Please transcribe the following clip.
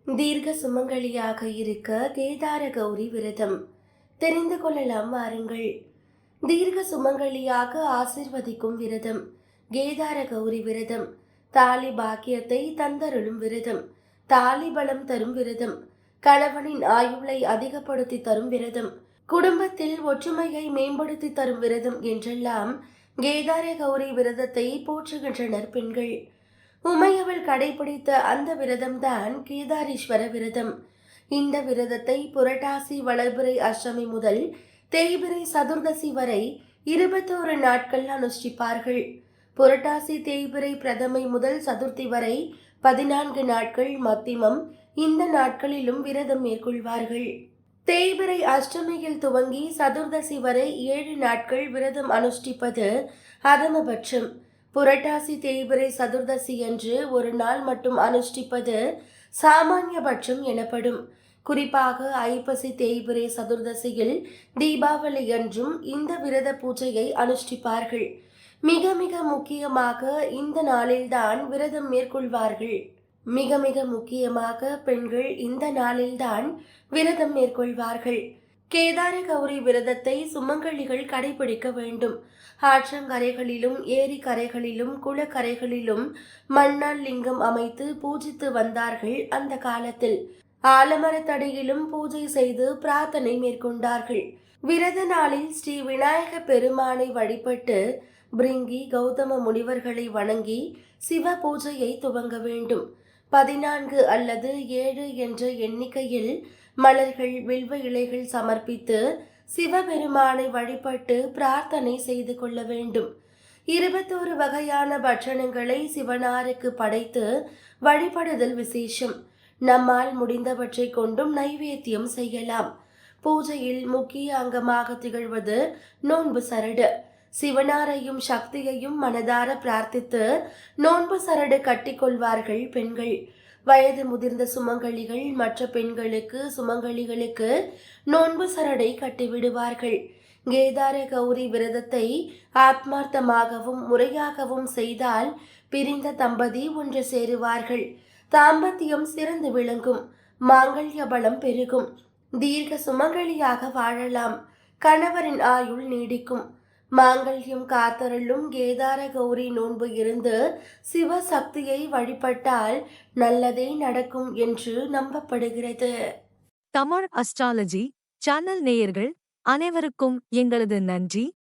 தீர்க்க சுமங்கலியாக இருக்க கேதார கௌரி விரதம். தெரிந்து கொள்ளலாம் வாருங்கள். தீர்க்க சுமங்கலியாக ஆசிர்வதிக்கும் விரதம் கேதார கௌரி விரதம். தாலி பாக்கியத்தை தந்தருளும் விரதம். தாலி பலம் தரும் விரதம். கணவனின் ஆயுளை அதிகப்படுத்தி தரும் விரதம். குடும்பத்தில் ஒற்றுமையை மேம்படுத்தி தரும் விரதம் என்றெல்லாம் கேதார கௌரி விரதத்தை போற்றுகின்றனர் பெண்கள். உமையவள் கடைபிடித்த அந்த விரதம்தான் கேதாரீஸ்வர விரதம். இந்த விரதத்தை புரட்டாசி வளர்பிறை அஷ்டமி முதல் தேய்பிறை சதுர்தசி வரை 21 நாட்கள் அனுஷ்டிப்பார்கள். புரட்டாசி தேய்பிறை பிரதமை முதல் சதுர்த்தி வரை 14 நாட்கள் மத்திமம் இந்த நாட்களிலும் விரதம் மேற்கொள்வார்கள். தேய்பிறை அஷ்டமியில் துவங்கி சதுர்தசி வரை 7 நாட்கள் விரதம் அனுஷ்டிப்பது அதமபட்சம். புரட்டாசி தேய்பிறை சதுர்தசி என்று ஒரு நாள் மட்டும் அனுஷ்டிப்பது சாமானியபட்சம் எனப்படும். குறிப்பாக ஐப்பசி தேய்பிறை சதுர்தசியில் தீபாவளி என்றும் இந்த விரத பூஜையை அனுஷ்டிப்பார்கள். மிக மிக முக்கியமாக இந்த நாளில்தான் விரதம் மேற்கொள்வார்கள். மிக மிக முக்கியமாக பெண்கள் இந்த நாளில்தான் விரதம் மேற்கொள்வார்கள். கேதார கௌரி விரதத்தை சுமங்கலிகள் கடைபிடிக்க வேண்டும். ஆற்றங்கரைகளிலும் ஏரி கரைகளிலும் குளக்கரைகளிலும் மண்ணால் லிங்கம் அமைத்து பூஜித்து வந்தார்கள். அந்த காலத்தில் ஆலமரத்தடியிலும் பூஜை செய்து பிரார்த்தனை மேற்கொண்டார்கள். விரத நாளில் ஸ்ரீ விநாயக பெருமானை வழிபட்டு பிரிங்கி கௌதம முனிவர்களை வணங்கி சிவ பூஜையை துவங்க வேண்டும். 14 அல்லது 7 என்ற எண்ணிக்கையில் மலர்கள் வில்வ இலைகள் சமர்ப்பித்து சிவபெருமானை வழிபட்டு பிரார்த்தனை செய்து கொள்ள வேண்டும். 21 வகையான பட்சணங்களை சிவனாருக்கு படைத்து வழிபடுதல் விசேஷம். நம்மால் முடிந்தவற்றை கொண்டும் நைவேத்தியம் செய்யலாம். பூஜையில் முக்கிய அங்கமாக திகழ்வது நோன்பு சரடு. சிவனாரையும் சக்தியையும் மனதார பிரார்த்தித்து நோன்பு சரடு கட்டிக்கொள்வார்கள் பெண்கள். வயது முதிர்ந்த சுமங்கலிகள் மற்ற பெண்களுக்கு சுமங்கலிகளுக்கு நோன்பு சரடை கட்டிவிடுவார்கள். கேதார கௌரி விரதத்தை ஆத்மார்த்தமாகவும் முறையாகவும் செய்தால் பிரிந்த தம்பதி ஒன்று சேருவார்கள். தாம்பத்தியம் சிறந்து விளங்கும். மாங்கல்ய பலம் பெருகும். தீர்க்க சுமங்கலியாக வாழலாம். கணவரின் ஆயுள் நீடிக்கும். மாங்கல்யம் காத்தருளும் கேதார கௌரி நோன்பு இருந்து சிவசக்தியை வழிபட்டால் நல்லதே நடக்கும் என்று நம்பப்படுகிறது. தமிழ் அஸ்ட்ராலஜி சேனல் நேயர்கள் அனைவருக்கும் எங்களது நன்றி.